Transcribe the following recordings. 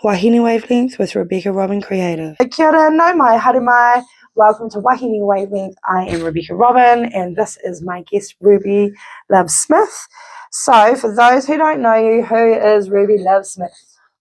Wāhine Wavelength with Rebecca Robin Creative. Kia ora, no mai, haere mai. Welcome to Wāhine Wavelength. I am Rebecca Robin and this is my guest Ruby Love Smith. So for those who don't know you, who is Ruby Love Smith?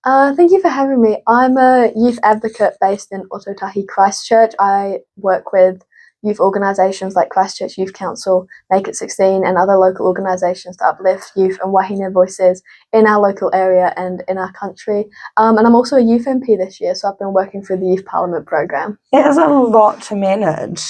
Thank you for having me. I'm a youth advocate based in Aotearoa, Christchurch. I work with youth organisations like Christchurch Youth Council, Make It 16 and other local organisations to uplift youth and wahine voices in our local area and in our country. And I'm also a youth MP this year, so I've been working through the Youth Parliament programme. It is a lot to manage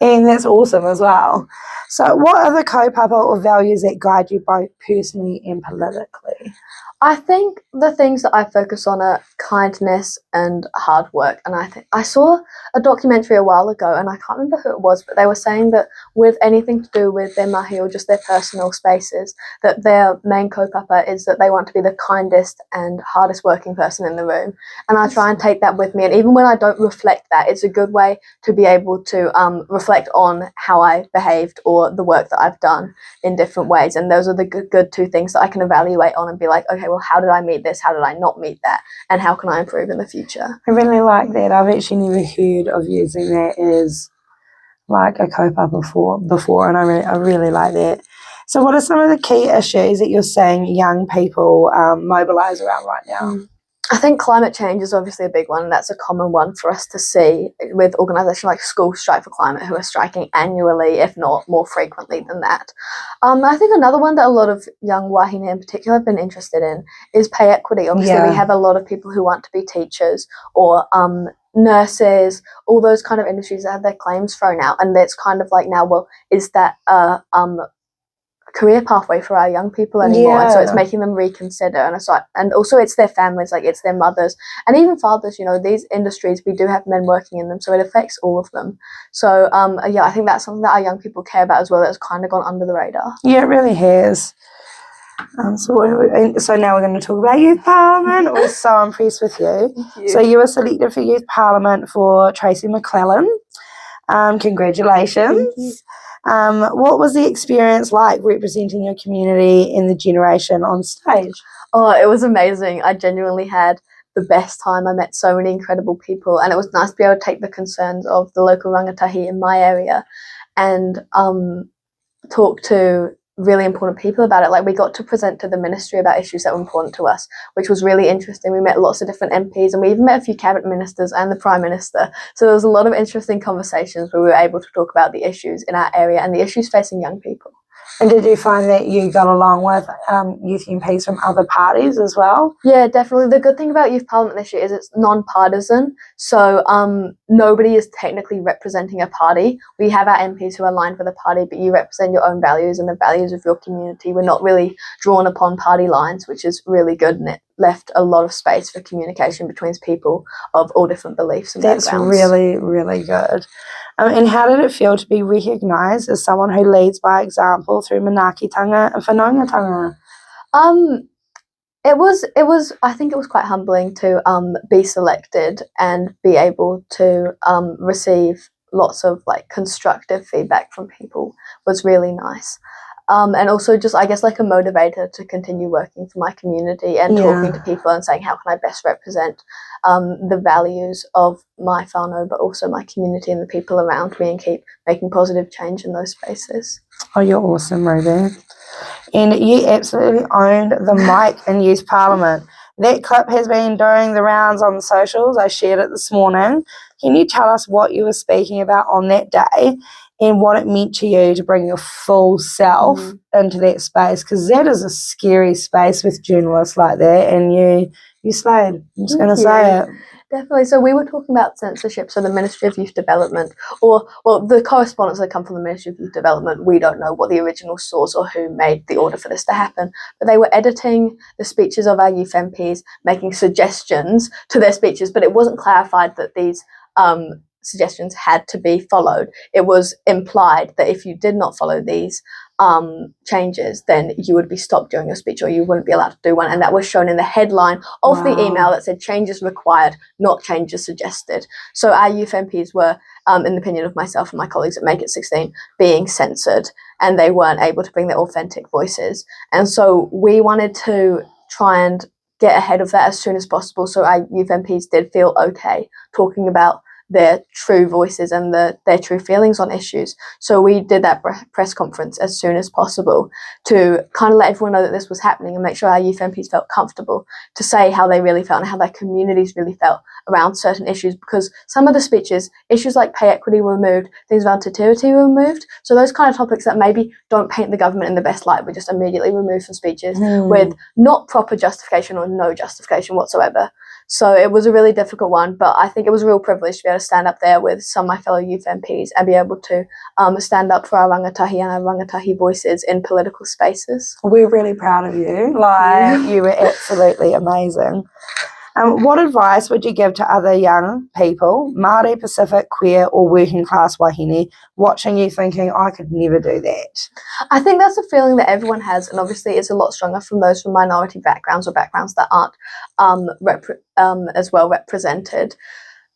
and that's awesome as well. So what are the kaupapa or values that guide you both personally and politically? I think the things that I focus on are kindness and hard work. And I saw a documentary a while ago, and I can't remember who it was, but they were saying that with anything to do with their mahi or just their personal spaces, that their main kaupapa is that they want to be the kindest and hardest working person in the room. And I try and take that with me. And even when I don't reflect that, it's a good way to be able to reflect on how I behaved or the work that I've done in different ways. And those are the good two things that I can evaluate on and be like, okay, well, how did I meet this? How did I not meet that? And how can I improve in the future? I really like that. I've actually never heard of using that as like a kaupapa before, and I really like that. So what are some of the key issues that you're seeing young people mobilise around right now? I think climate change is obviously a big one, and that's a common one for us to see with organisations like School Strike for Climate, who are striking annually, if not more frequently than that. I think another one that a lot of young wahine in particular have been interested in is pay equity. Obviously, we have a lot of people who want to be teachers or nurses, all those kind of industries that have their claims thrown out, and it's kind of like now, well, is that career pathway for our young people anymore? And so it's making them reconsider, and also it's their families, like it's their mothers and even fathers. You know, these industries, we do have men working in them, so it affects all of them. So I think that's something that our young people care about as well, that's kind of gone under the radar. Yeah, it really has. So now we're going to talk about Youth Parliament. We're so impressed with you. Thank you. So you were selected for Youth Parliament for Tracy McClellan. Congratulations. Thank you. What was the experience like representing your community and the generation on stage? Oh, it was amazing. I genuinely had the best time. I met so many incredible people, and it was nice to be able to take the concerns of the local rangatahi in my area and talk to really important people about it. Like, we got to present to the ministry about issues that were important to us, which was really interesting. We met lots of different MPs, and we even met a few cabinet ministers and the Prime Minister. So there was a lot of interesting conversations where we were able to talk about the issues in our area and the issues facing young people. And did you find that you got along with youth MPs from other parties as well? Yeah, definitely. The good thing about Youth Parliament this year is it's non-partisan, so nobody is technically representing a party. We have our MPs who are aligned with a party, but you represent your own values and the values of your community. We're not really drawn upon party lines, which is really good, and it left a lot of space for communication between people of all different beliefs and backgrounds. That's really, really good. And how did it feel to be recognised as someone who leads by example through manaakitanga and whanaungatanga? It was. I think it was quite humbling to be selected and be able to receive lots of like constructive feedback from people. Was really nice. And also just, I guess, like a motivator to continue working for my community and talking to people and saying, how can I best represent the values of my whānau, but also my community and the people around me, and keep making positive change in those spaces. Oh, you're awesome, Ruby. And you absolutely owned the mic in Youth Parliament. That clip has been doing the rounds on the socials. I shared it this morning. Can you tell us what you were speaking about on that day and what it meant to you to bring your full self into that space? Because that is a scary space with journalists like that, and you slayed. I'm just going to say it. Definitely. So we were talking about censorship. So the Ministry of Youth Development, or the correspondence that come from the Ministry of Youth Development, we don't know what the original source or who made the order for this to happen, but they were editing the speeches of our youth MPs, making suggestions to their speeches, but it wasn't clarified that these suggestions had to be followed. It was implied that if you did not follow these changes, then you would be stopped during your speech, or you wouldn't be allowed to do one. And that was shown in the headline of the email that said changes required, not changes suggested. So our youth MPs were, in the opinion of myself and my colleagues at Make It 16, being censored, and they weren't able to bring their authentic voices. And so we wanted to try and get ahead of that as soon as possible, so our youth MPs did feel okay talking about their true voices and their true feelings on issues. So we did that press conference as soon as possible to kind of let everyone know that this was happening and make sure our youth MPs felt comfortable to say how they really felt and how their communities really felt around certain issues, because some of the speeches, issues like pay equity were removed, things around Tiriti were removed. So those kind of topics that maybe don't paint the government in the best light were just immediately removed from speeches with not proper justification or no justification whatsoever. So it was a really difficult one, but I think it was a real privilege to be able to stand up there with some of my fellow youth MPs and be able to stand up for our rangatahi and our rangatahi voices in political spaces. We're really proud of you. You were absolutely amazing. What advice would you give to other young people, Māori, Pacific, queer or working class wahine, watching you thinking, I could never do that? I think that's a feeling that everyone has, and obviously it's a lot stronger from those from minority backgrounds or backgrounds that aren't as well represented.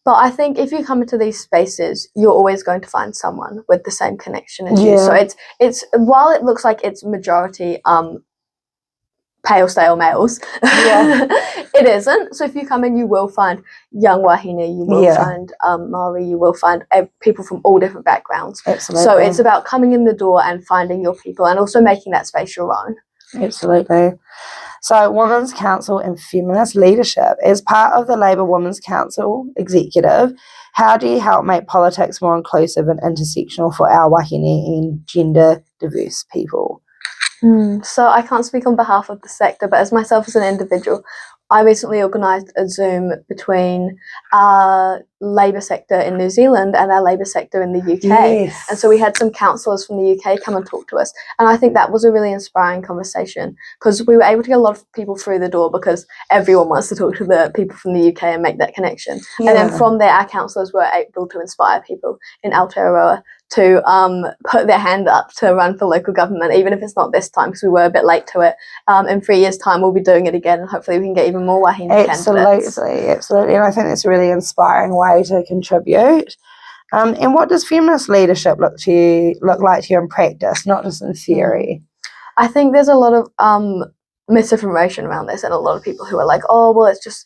But I think if you come into these spaces, you're always going to find someone with the same connection as you. So it's while it looks like it's majority pale stale males, it isn't. So if you come in, you will find young wahine, you will find Maori, you will find people from all different backgrounds. Absolutely. So it's about coming in the door and finding your people and also making that space your own. Absolutely. So Women's Council and Feminist Leadership, as part of the Labour Women's Council executive, how do you help make politics more inclusive and intersectional for our wahine and gender diverse people? So I can't speak on behalf of the sector, but as myself as an individual, I recently organised a Zoom between our Labour sector in New Zealand and our Labour sector in the UK. Yes. And so we had some councillors from the UK come and talk to us. And I think that was a really inspiring conversation because we were able to get a lot of people through the door because everyone wants to talk to the people from the UK and make that connection. And then from there, our councillors were able to inspire people in Aotearoa to put their hand up to run for local government, even if it's not this time because we were a bit late to it. In 3 years' time, we'll be doing it again and hopefully we can get even more wahine candidates. Absolutely. And I think that's a really inspiring way to contribute. And what does feminist leadership look like to you in practice, not just in theory? I think there's a lot of misinformation around this and a lot of people who are like, oh, well, it's just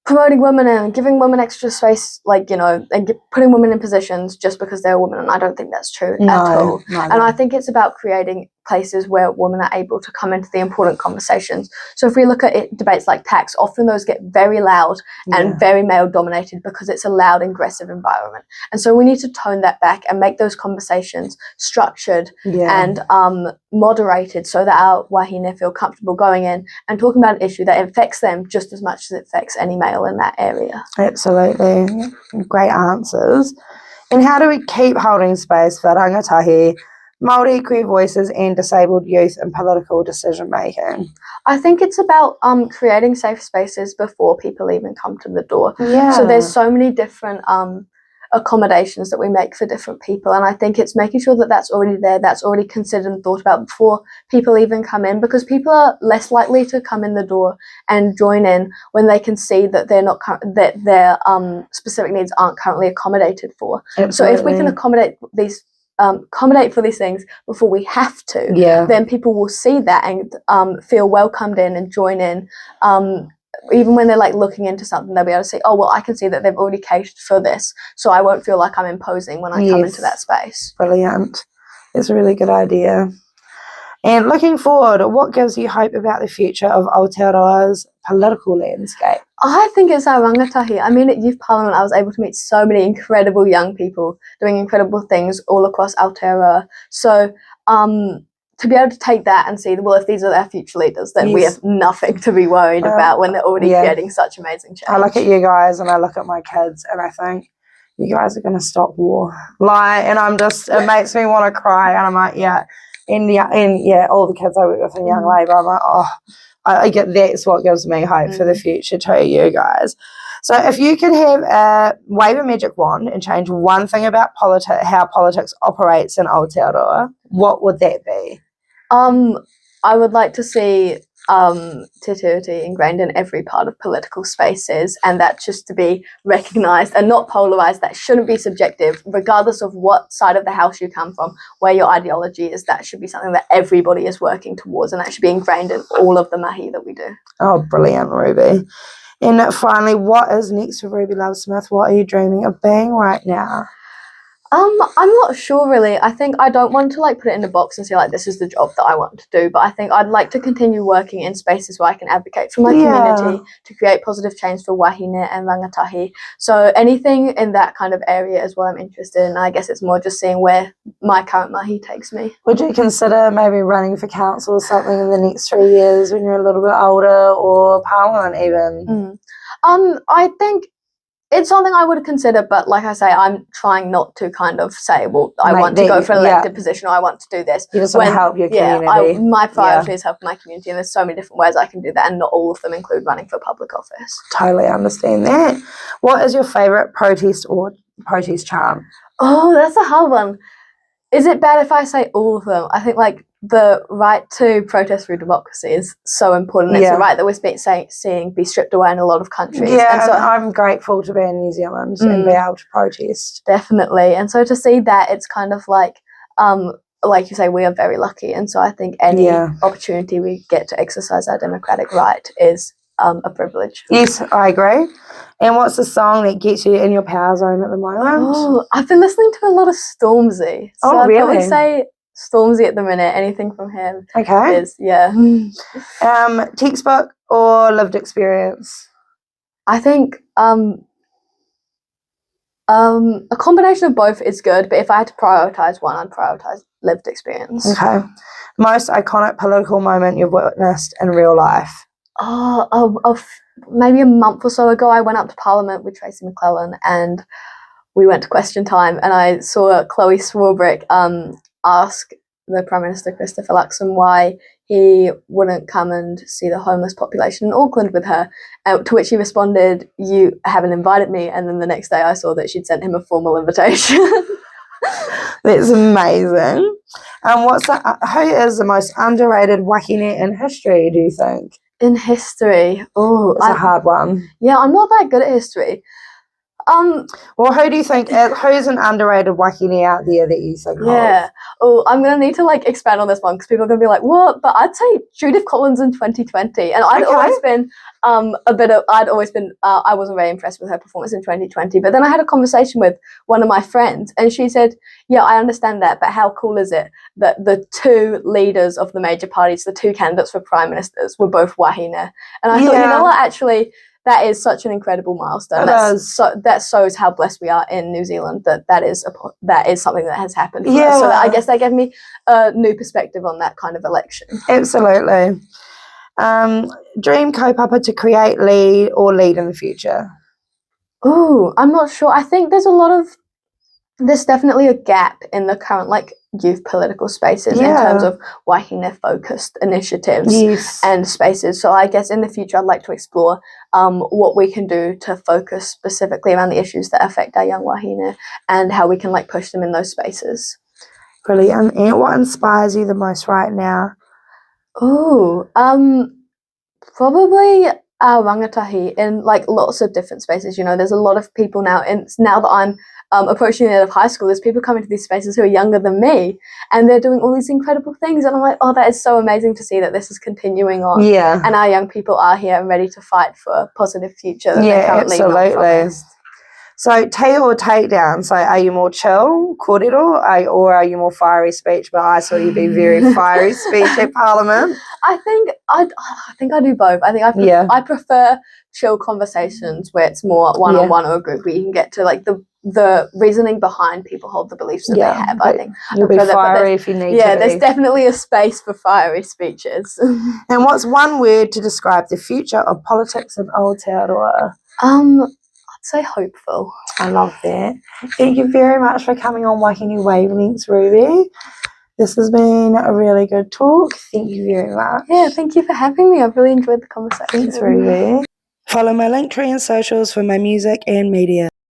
promoting women and giving women extra space, and putting women in positions just because they're women. And I don't think that's true at all. No. And I think it's about creating places where women are able to come into the important conversations. So if we look at debates like tax, often those get very loud and very male dominated because it's a loud, aggressive environment. And so we need to tone that back and make those conversations structured and moderated so that our wahine feel comfortable going in and talking about an issue that affects them just as much as it affects any male in that area. Absolutely. Great answers. And how do we keep holding space for rangatahi, Māori, queer voices and disabled youth in political decision making? I think it's about creating safe spaces before people even come to the door. So there's so many different accommodations that we make for different people, and I think it's making sure that that's already there, that's already considered and thought about before people even come in, because people are less likely to come in the door and join in when they can see that they're not that their specific needs aren't currently accommodated for. Absolutely. So if we can accommodate for these things before we have to, then people will see that and feel welcomed in and join in. Even when they're looking into something, they'll be able to say, oh, well, I can see that they've already catered for this, so I won't feel like I'm imposing when I come into that space. Brilliant. It's a really good idea. And looking forward, what gives you hope about the future of Aotearoa's political landscape? I think it's our rangatahi. I mean, at Youth Parliament, I was able to meet so many incredible young people doing incredible things all across Aotearoa. So, to be able to take that and see, well, if these are our future leaders, then we have nothing to be worried about when they're already creating such amazing change. I look at you guys and I look at my kids and I think, you guys are going to stop war. And it makes me want to cry. And I'm like, all the kids I work with in Young Labour, I'm like, oh, I get that's what gives me hope for the future too, you guys. So if you could wave a magic wand and change one thing about how politics operates in Aotearoa, what would that be? I would like to see Te Tiriti ingrained in every part of political spaces, and that's just to be recognised and not polarised. That shouldn't be subjective, regardless of what side of the house you come from, where your ideology is. That should be something that everybody is working towards, and that should be ingrained in all of the mahi that we do. Oh, brilliant, Ruby. And finally, what is next for Ruby Love Smith? What are you dreaming of being right now? I'm not sure really. I think I don't want to like put it in a box and say like this is the job that I want to do, but I think I'd like to continue working in spaces where I can advocate for my community to create positive change for wāhine and rangatahi. So anything in that kind of area is what I'm interested in. I guess it's more just seeing where my current mahi takes me. Would you consider maybe running for council or something in the next 3 years when you're a little bit older, or parliament even? I think it's something I would consider, but like I say, I'm trying not to kind of say, well, I want to go for an elected position, or I want to do this. You just want to help your community. My priority is helping my community, and there's so many different ways I can do that, and not all of them include running for public office. Totally understand that. What is your favourite protest or protest chant? Oh, that's a hard one. Is it bad if I say all of them? I think like the right to protest through democracy is so important. It's a right that we're seeing be stripped away in a lot of countries. Yeah, and so I'm grateful to be in New Zealand and be able to protest. Definitely. And so to see that, it's kind of like you say, we are very lucky. And so I think any opportunity we get to exercise our democratic right is a privilege. Yes, I agree. And what's the song that gets you in your power zone at the moment? Oh, I've been listening to a lot of Stormzy. So I'd probably say Stormzy at the minute. Anything from him is, textbook or lived experience? I think a combination of both is good, but if I had to prioritise one, I'd prioritise lived experience. Okay. Most iconic political moment you've witnessed in real life? Maybe a month or so ago, I went up to Parliament with Tracy McClellan, and we went to question time, and I saw Chloe Swarbrick ask the Prime Minister Christopher Luxon why he wouldn't come and see the homeless population in Auckland with her, to which he responded, "You haven't invited me," and then the next day I saw that she'd sent him a formal invitation. That's amazing. Who is the most underrated wāhine in history, do you think? In history? Oh, it's a hard one. Yeah, I'm not that good at history. Well, who do you think, who's an underrated wāhine out there that you think of? Oh, I'm going to need to like expand on this one because people are going to be like, what? But I'd say Judith Collins in 2020. And I wasn't very impressed with her performance in 2020. But then I had a conversation with one of my friends, and she said, yeah, I understand that, but how cool is it that the two leaders of the major parties, the two candidates for prime ministers, were both wāhine? And I thought, you know what, actually, that is such an incredible milestone. That shows how blessed we are in New Zealand that is something that has happened. So I guess that gave me a new perspective on that kind of election. Absolutely. Dream kaupapa to create, lead in the future? Oh, I'm not sure. I think there's definitely a gap in the current like youth political spaces in terms of wāhine focused initiatives and spaces. So I guess in the future I'd like to explore what we can do to focus specifically around the issues that affect our young wāhine and how we can like push them in those spaces. Brilliant. And what inspires you the most right now? Oh, probably our rangatahi in like lots of different spaces. You know, there's a lot of people now, and now that I'm approaching the end of high school, there's people coming to these spaces who are younger than me, and they're doing all these incredible things, and I'm like, oh, that is so amazing to see that this is continuing on, and our young people are here and ready to fight for a positive future that they're currently not promised. So take or take down. So are you more chill, kōrero, or are you more fiery speech? But I saw you be very fiery speech at Parliament. I think I do both. I think I prefer chill conversations where it's more one-on-one or a group where you can get to like the reasoning behind people hold the beliefs that they have. I think you'll be fiery if you need to. Yeah, there's definitely a space for fiery speeches. And what's one word to describe the future of politics in Aotearoa? I'd say hopeful. I love that. Thank you very much for coming on Wāhine Wavelength, Ruby. This has been a really good talk. Thank you very much. Yeah, thank you for having me. I've really enjoyed the conversation. Thanks, Ruby. Follow my Linktree and socials for my music and media.